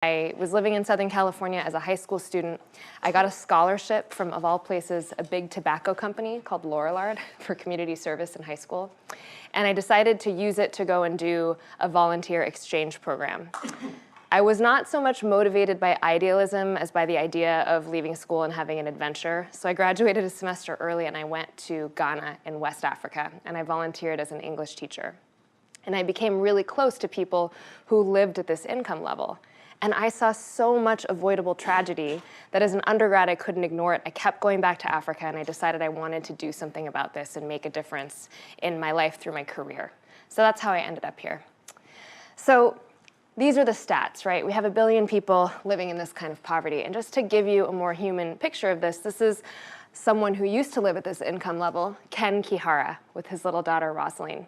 I was living in Southern California as a high school student. I got a scholarship from, of all places, a big tobacco company called Lorillard for community service in high school. And I decided to use it to go and do a volunteer exchange program. I was not so much motivated by idealism as by the idea of leaving school and having an adventure. So I graduated a semester early and I went to Ghana in West Africa, and I volunteered as an English teacher. And I became really close to people who lived at this income level. And I saw so much avoidable tragedy that as an undergrad, I couldn't ignore it. I kept going back to Africa, and I decided I wanted to do something about this and make a difference in my life through my career. So that's how I ended up here. So these are the stats, right? We have 1 billion people living in this kind of poverty. And just to give you a more human picture of this, this is someone who used to live at this income level, Ken Kihara, with his little daughter, Rosaline.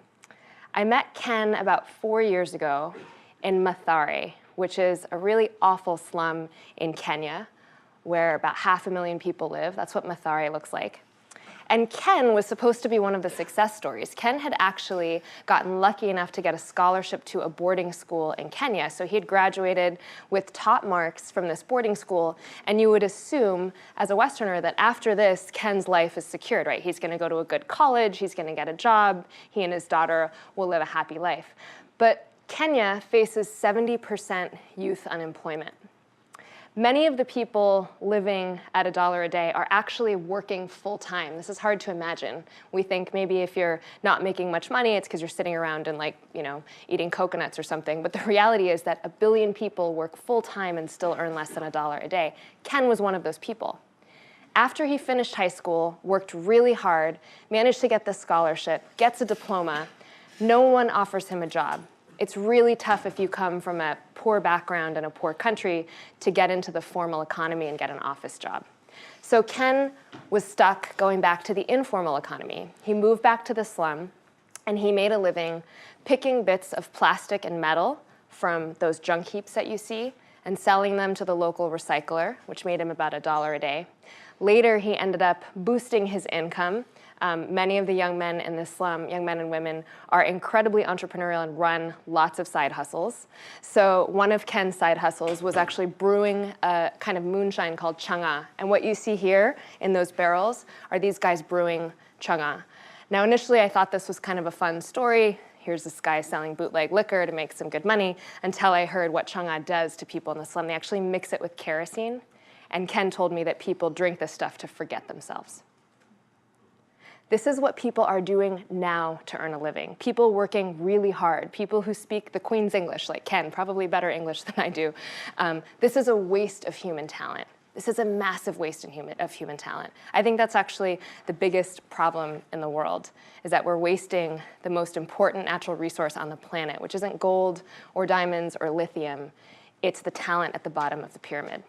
I met Ken about 4 years ago in Mathare, which is a really awful slum in Kenya, where about 500,000 people live. That's what Mathare looks like. And Ken was supposed to be one of the success stories. Ken had actually gotten lucky enough to get a scholarship to a boarding school in Kenya. So he had graduated with top marks from this boarding school. And you would assume, as a Westerner, that after this, Ken's life is secured, right? He's going to go to a good college. He's going to get a job. He and his daughter will live a happy life. But Kenya faces 70% youth unemployment. Many of the people living at $1 a day are actually working full-time. This is hard to imagine. We think maybe if you're not making much money, it's because you're sitting around and eating coconuts or something. But the reality is that 1 billion people work full-time and still earn less than $1 a day. Ken was one of those people. After he finished high school, worked really hard, managed to get this scholarship, gets a diploma, no one offers him a job. It's really tough if you come from a poor background in a poor country to get into the formal economy and get an office job. So Ken was stuck going back to the informal economy. He moved back to the slum, and he made a living picking bits of plastic and metal from those junk heaps that you see and selling them to the local recycler, which made him about $1 a day. Later, he ended up boosting his income. Many of the young men in this slum, young men and women, are incredibly entrepreneurial and run lots of side hustles. So one of Ken's side hustles was actually brewing a kind of moonshine called changa. And what you see here in those barrels are these guys brewing changa. Now, initially, I thought this was kind of a fun story. Here's this guy selling bootleg liquor to make some good money, until I heard what changa does to people in the slum. They actually mix it with kerosene. And Ken told me that people drink this stuff to forget themselves. This is what people are doing now to earn a living. People working really hard, people who speak the Queen's English, like Ken, probably better English than I do. This is a waste of human talent. This is a massive waste of human talent. I think that's actually the biggest problem in the world, is that we're wasting the most important natural resource on the planet, which isn't gold or diamonds or lithium. It's the talent at the bottom of the pyramid.